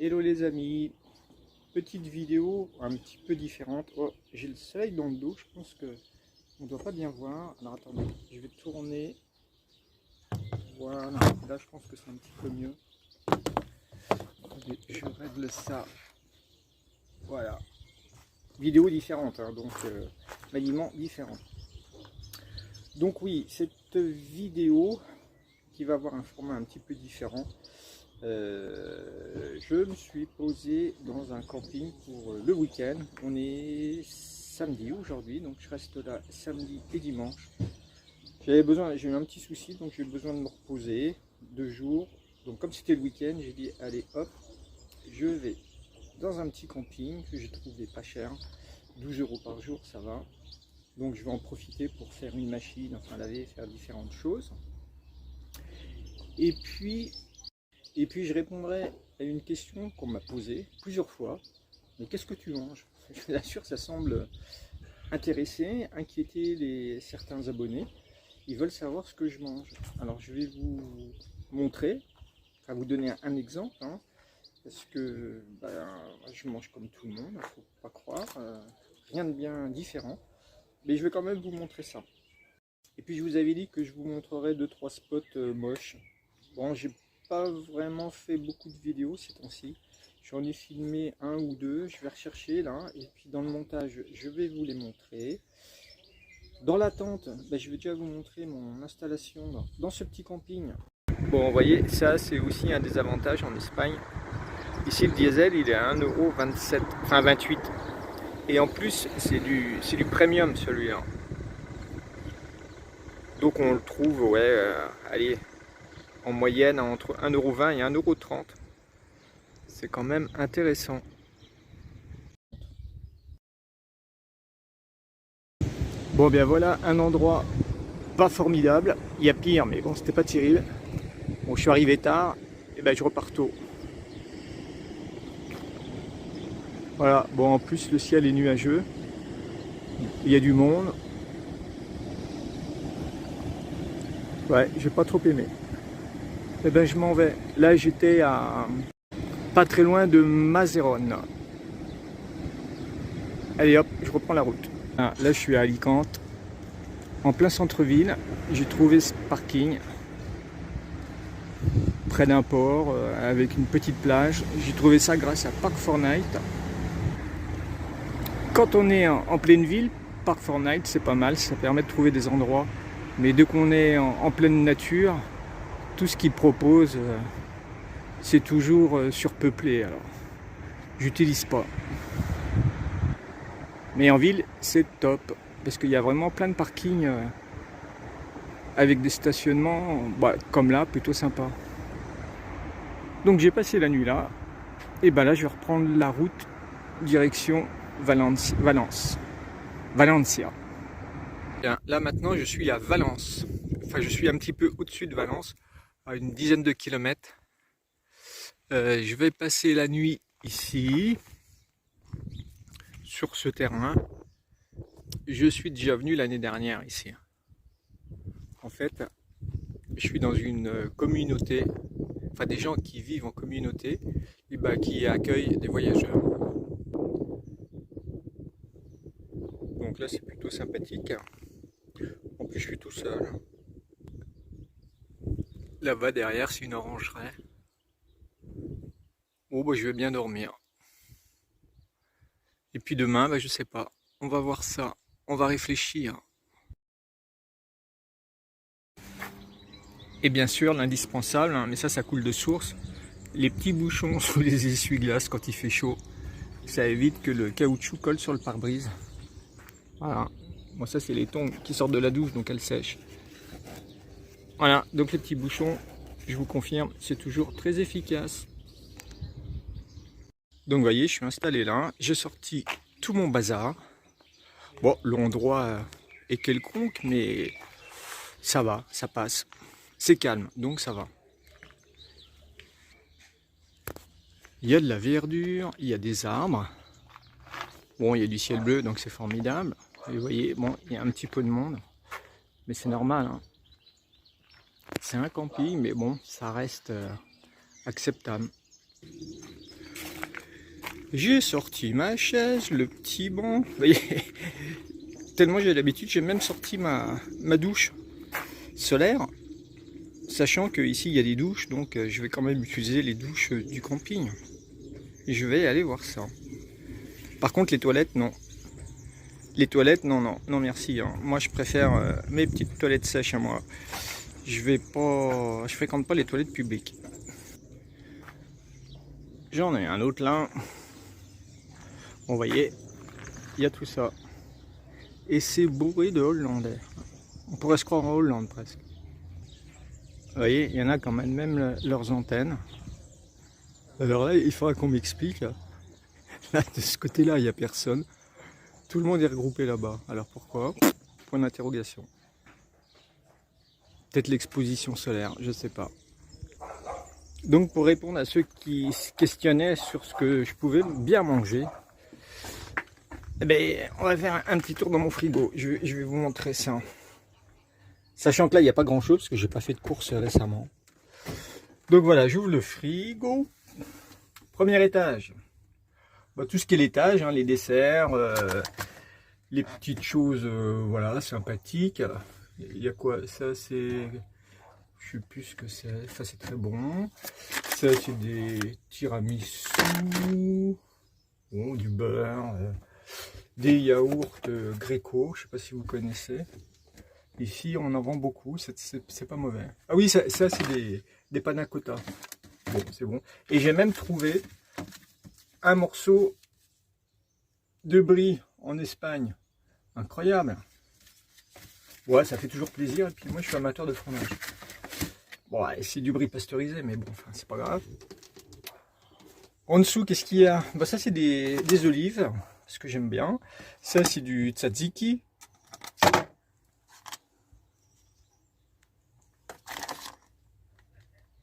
Hello les amis, petite vidéo un petit peu différente. Oh, j'ai le soleil dans le dos, je pense que on ne doit pas bien voir. Alors attendez, je vais tourner. Voilà, là je pense que c'est un petit peu mieux. Attendez, je règle ça. Voilà. Vidéo différente, hein, donc maniement différent. Donc oui, cette vidéo qui va avoir un format un petit peu différent. Je me suis posé dans un camping pour le week-end. On est samedi aujourd'hui, donc je reste là samedi et dimanche. J'ai eu un petit souci, donc j'ai besoin de me reposer 2 jours. Donc comme c'était le week-end, j'ai dit allez hop, je vais dans un petit camping que j'ai trouvé pas cher, 12 € par jour, ça va. Donc je vais en profiter pour faire une machine, enfin laver, faire différentes choses. Et puis je répondrai à une question qu'on m'a posée plusieurs fois. Mais qu'est-ce que tu manges? Bien sûr, ça semble intéresser, inquiéter certains abonnés. Ils veulent savoir ce que je mange. Alors je vais vous montrer, enfin vous donner un exemple. Hein, parce que je mange comme tout le monde, il ne faut pas croire. Rien de bien différent. Mais je vais quand même vous montrer ça. Et puis je vous avais dit que je vous montrerai 2-3 spots moches. Bon, j'ai pas vraiment fait beaucoup de vidéos ces temps-ci. J'en ai filmé 1 ou 2, je vais rechercher là, et puis dans le montage, je vais vous les montrer. Dans l'attente, je vais déjà vous montrer mon installation dans ce petit camping. Bon, vous voyez, ça c'est aussi un des avantages en Espagne. Ici, le diesel, il est à 1,27 €, enfin 28. Et en plus, c'est du premium celui-là. Donc on le trouve, ouais, allez, en moyenne entre 1,20 € et 1,30 €. C'est quand même intéressant. Bon, bien voilà un endroit pas formidable. Il y a pire, mais bon, c'était pas terrible. Bon, je suis arrivé tard, et ben je repars tôt. Voilà, bon, en plus le ciel est nuageux. Il y a du monde. Ouais, j'ai pas trop aimé. Et ben je m'en vais. Là, j'étais à pas très loin de Mazerone. Allez hop, je reprends la route. Là, je suis à Alicante, en plein centre-ville. J'ai trouvé ce parking près d'un port avec une petite plage. J'ai trouvé ça grâce à Park4Night. Quand on est en pleine ville, Park4Night c'est pas mal, ça permet de trouver des endroits. Mais dès qu'on est en pleine nature, tout ce qu'ils proposent, c'est toujours surpeuplé. Alors, j'utilise pas. Mais en ville, c'est top, parce qu'il y a vraiment plein de parkings avec des stationnements, comme là, plutôt sympa. Donc j'ai passé la nuit là, et là je vais reprendre la route direction Valencia. Bien, là maintenant je suis à Valence, enfin je suis un petit peu au-dessus de Valence, à une dizaine de kilomètres. Je vais passer la nuit ici, sur ce terrain. Je suis déjà venu l'année dernière ici. En fait, je suis dans une communauté, enfin des gens qui vivent en communauté, et qui accueillent des voyageurs. Donc là c'est plutôt sympathique. En plus je suis tout seul. Là-bas derrière c'est une orangerie. Bon je vais bien dormir. Et puis demain, je sais pas. On va voir ça. On va réfléchir. Et bien sûr, l'indispensable, mais ça coule de source, les petits bouchons sous les essuie-glaces quand il fait chaud. Ça évite que le caoutchouc colle sur le pare-brise. Voilà. Bon, ça, c'est les tongs qui sortent de la douche, donc elles sèchent. Voilà, donc les petits bouchons, je vous confirme, c'est toujours très efficace. Donc, vous voyez, je suis installé là. J'ai sorti tout mon bazar. Bon, l'endroit est quelconque, mais ça va, ça passe. C'est calme, donc ça va. Il y a de la verdure, il y a des arbres. Bon, il y a du ciel bleu, donc c'est formidable. Et vous voyez, bon, il y a un petit peu de monde. Mais c'est normal. Hein. C'est un camping, mais bon, ça reste acceptable. J'ai sorti ma chaise, le petit banc. Vous voyez, tellement j'ai l'habitude, j'ai même sorti ma douche solaire, sachant qu'ici il y a des douches, donc je vais quand même utiliser les douches du camping. Et je vais aller voir ça. Par contre, les toilettes, non. Les toilettes, non, non, non merci. Hein. Moi, je préfère mes petites toilettes sèches à moi. Je fréquente pas les toilettes publiques. J'en ai un autre là. Vous voyez, il y a tout ça. Et c'est bourré de Hollandais. On pourrait se croire en Hollande presque. Vous voyez, il y en a quand même leurs antennes. Alors là, il faudra qu'on m'explique. Là, de ce côté-là, il n'y a personne. Tout le monde est regroupé là-bas. Alors pourquoi? Point d'interrogation. Peut-être l'exposition solaire, je ne sais pas. Donc pour répondre à ceux qui se questionnaient sur ce que je pouvais bien manger, eh ben, on va faire un petit tour dans mon frigo. Je vais vous montrer ça. Sachant que là, il n'y a pas grand-chose parce que j'ai pas fait de courses récemment. Donc voilà, j'ouvre le frigo. Premier étage. Bah, tout ce qui est l'étage, hein, les desserts, les petites choses, voilà, sympathiques. Il y a quoi? Ça, c'est... Je sais plus ce que c'est. Ça, c'est très bon. Ça, c'est des tiramisu. Bon, du beurre. Des yaourts Greco. Je sais pas si vous connaissez. Ici, on en vend beaucoup. C'est pas mauvais. Ah oui, ça c'est des panna cotta. Bon, c'est bon. Et j'ai même trouvé un morceau de brie en Espagne. Incroyable. Ouais, ça fait toujours plaisir. Et puis moi, je suis amateur de fromage. Bon, ouais, c'est du brie pasteurisé, mais bon, enfin, c'est pas grave. En dessous, qu'est-ce qu'il y a? Bah, ça, c'est des olives, ce que j'aime bien. Ça, c'est du tzatziki.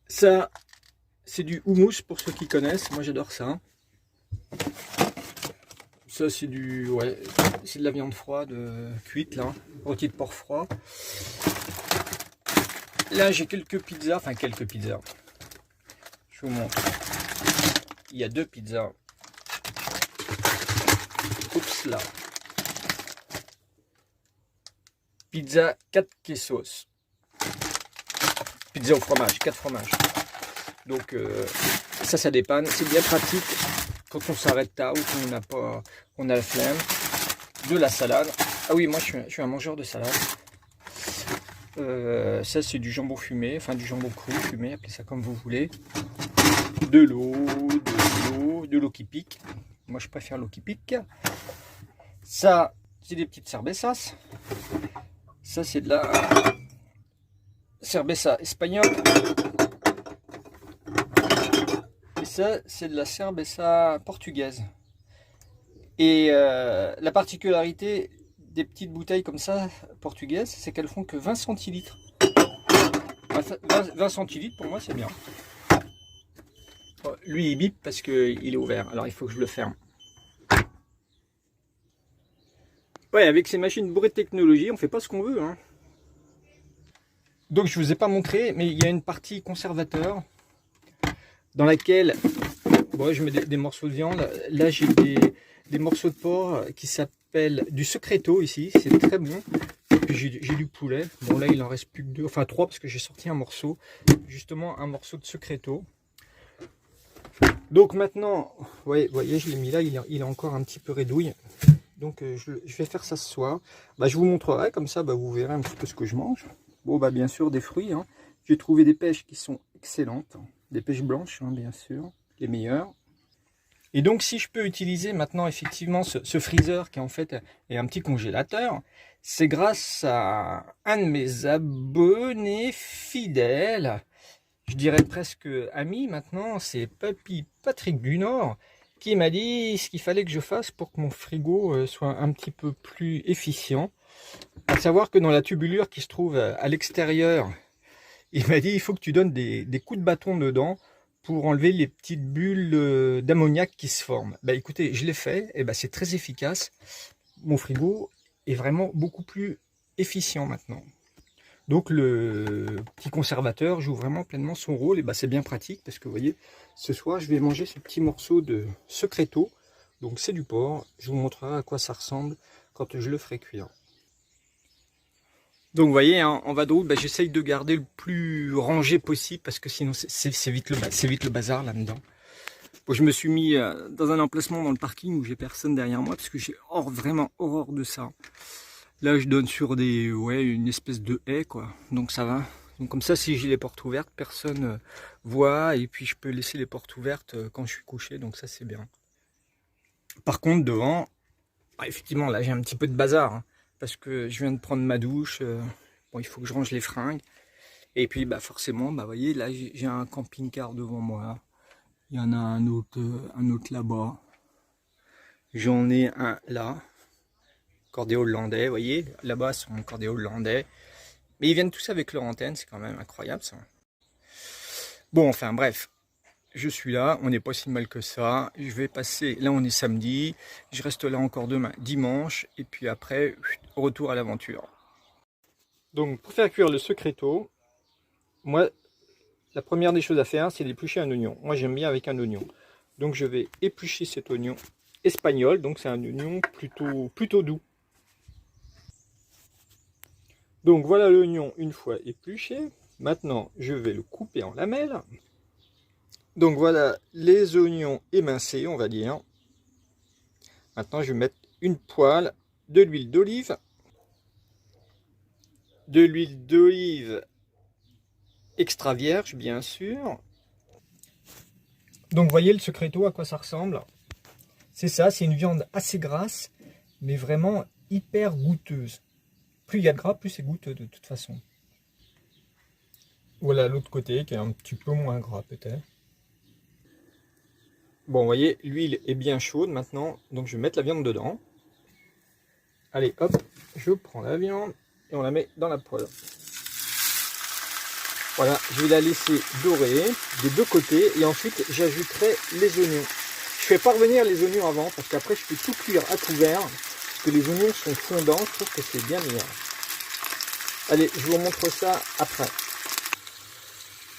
Ça, c'est du houmous pour ceux qui connaissent. Moi, j'adore ça. Ça, c'est ouais, c'est de la viande froide cuite, là. Rôti de porc froid. Là, j'ai quelques pizzas. Enfin, quelques pizzas. Je vous montre. Il y a 2 pizzas. Oups, là. Pizza 4 quesos. Pizza au fromage, 4 fromages. Donc, ça dépanne. C'est bien pratique quand on s'arrête tard ou qu'on a la flemme. De la salade. Ah oui, moi, je suis un mangeur de salade. Ça, c'est du jambon fumé, enfin du jambon cru fumé, appelez ça comme vous voulez. De l'eau qui pique. Moi, je préfère l'eau qui pique. Ça, c'est des petites cervezas. Ça, c'est de la cerveza espagnole. Et ça, c'est de la cerveza portugaise. Et la particularité des petites bouteilles comme ça, portugaises, c'est qu'elles font que 20 centilitres. 20 centilitres, pour moi, c'est bien. Bon, lui, il bip parce qu'il est ouvert. Alors, il faut que je le ferme. Ouais, avec ces machines bourrées de technologie, on fait pas ce qu'on veut. Hein. Donc, je vous ai pas montré, mais il y a une partie conservateur dans laquelle bon, je mets des morceaux de viande. Là, j'ai des morceaux de porc qui s'appellent du secreto ici. C'est très bon. Et puis, j'ai du poulet. Bon, là, il en reste plus que 2, enfin 3 parce que j'ai sorti un morceau. Justement, un morceau de secreto. Donc maintenant, vous voyez, je l'ai mis là, il est encore un petit peu rédouille. Donc je vais faire ça ce soir. Bah, je vous montrerai, comme ça bah, vous verrez un petit peu ce que je mange. Bon, bah, bien sûr, des fruits. Hein. J'ai trouvé des pêches qui sont excellentes. Des pêches blanches, hein, bien sûr, les meilleures. Et donc, si je peux utiliser maintenant effectivement ce freezer qui en fait est un petit congélateur, c'est grâce à un de mes abonnés fidèles, je dirais presque ami maintenant, c'est Papy Patrick du Nord, qui m'a dit ce qu'il fallait que je fasse pour que mon frigo soit un petit peu plus efficient. À savoir que dans la tubulure qui se trouve à l'extérieur, il m'a dit il faut que tu donnes des coups de bâton dedans pour enlever les petites bulles d'ammoniac qui se forment. Bah écoutez, je l'ai fait, et bah c'est très efficace. Mon frigo est vraiment beaucoup plus efficient maintenant. Donc le petit conservateur joue vraiment pleinement son rôle, et bah c'est bien pratique parce que vous voyez, ce soir je vais manger ce petit morceau de secreto Donc c'est du porc, je vous montrerai à quoi ça ressemble quand je le ferai cuire. Donc vous voyez, hein, en vadrouille, bah, j'essaye de garder le plus rangé possible parce que sinon c'est vite le bazar là-dedans. Bon, je me suis mis dans un emplacement dans le parking où j'ai personne derrière moi parce que j'ai vraiment horreur de ça. Là je donne sur une espèce de haie quoi, donc ça va. Donc comme ça, si j'ai les portes ouvertes, personne voit et puis je peux laisser les portes ouvertes quand je suis couché, donc ça c'est bien. Par contre devant, effectivement là j'ai un petit peu de bazar hein, parce que je viens de prendre ma douche, bon il faut que je range les fringues et puis bah forcément bah voyez là j'ai un camping-car devant moi, il y en a un autre là-bas, j'en ai un là, cordéo hollandais, vous voyez là-bas c'est un cordéo hollandais, mais ils viennent tous avec leur antenne, c'est quand même incroyable ça. Bon enfin bref. Je suis là, on n'est pas si mal que ça. Je vais passer, là on est samedi, je reste là encore demain, dimanche, et puis après, retour à l'aventure. Donc pour faire cuire le secreto, moi, la première des choses à faire, c'est d'éplucher un oignon. Moi j'aime bien avec un oignon. Donc je vais éplucher cet oignon espagnol, donc c'est un oignon plutôt doux. Donc voilà l'oignon une fois épluché. Maintenant, je vais le couper en lamelles. Donc voilà les oignons émincés, on va dire. Maintenant, je vais mettre une poêle de l'huile d'olive. De l'huile d'olive extra vierge, bien sûr. Donc, voyez le secreto, à quoi ça ressemble. C'est ça, c'est une viande assez grasse, mais vraiment hyper goûteuse. Plus il y a de gras, plus c'est goûteux de toute façon. Voilà l'autre côté, qui est un petit peu moins gras peut-être. Bon, vous voyez, l'huile est bien chaude maintenant, donc je vais mettre la viande dedans. Allez, hop, je prends la viande et on la met dans la poêle. Voilà, je vais la laisser dorer des deux côtés et ensuite j'ajouterai les oignons. Je fais pas revenir les oignons avant parce qu'après je peux tout cuire à couvert. Parce que les oignons sont fondants, je trouve que c'est bien meilleur. Allez, je vous montre ça après.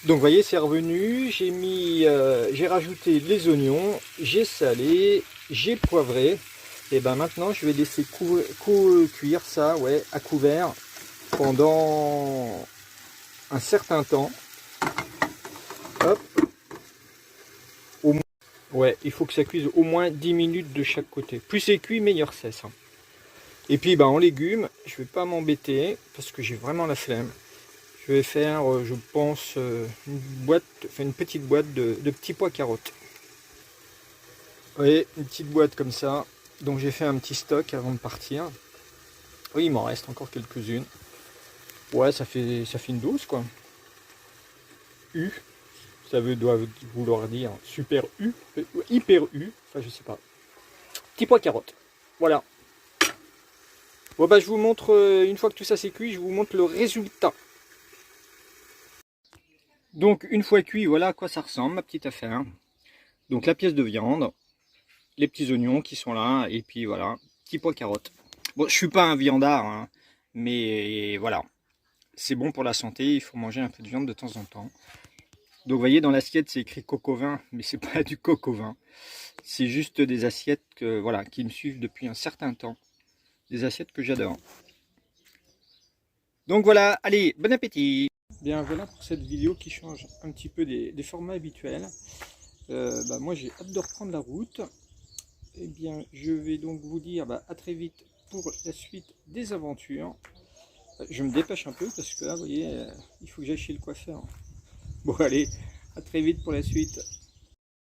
Donc vous voyez, c'est revenu, j'ai rajouté les oignons, j'ai salé, j'ai poivré. Et ben maintenant je vais laisser cuire ça à couvert pendant un certain temps. Hop. Il faut que ça cuise au moins 10 minutes de chaque côté. Plus c'est cuit, meilleur c'est ça. Et puis en légumes, je vais pas m'embêter parce que j'ai vraiment la flemme. Je vais faire, je pense, une petite boîte de petits pois carottes. Vous voyez, une petite boîte comme ça. Donc j'ai fait un petit stock avant de partir. Oui, il m'en reste encore quelques-unes. Ouais, ça fait une dose quoi. U, ça doit vouloir dire super U, hyper U, enfin je sais pas. Petits pois carottes. Voilà. Bon bah je vous montre, une fois que tout ça c'est cuit, je vous montre le résultat. Donc une fois cuit, voilà à quoi ça ressemble, ma petite affaire. Donc la pièce de viande, les petits oignons qui sont là, et puis voilà, petits pois carottes. Bon, je suis pas un viandard, hein, mais voilà, c'est bon pour la santé, il faut manger un peu de viande de temps en temps. Donc vous voyez, dans l'assiette c'est écrit coco vin, mais c'est pas du coco vin. C'est juste des assiettes qui me suivent depuis un certain temps. Des assiettes que j'adore. Donc voilà, allez, bon appétit! Bien voilà pour cette vidéo qui change un petit peu des formats habituels. Moi j'ai hâte de reprendre la route. Eh bien je vais donc vous dire à très vite pour la suite des aventures. Je me dépêche un peu parce que là vous voyez il faut que j'aille chez le coiffeur. Bon allez, à très vite pour la suite.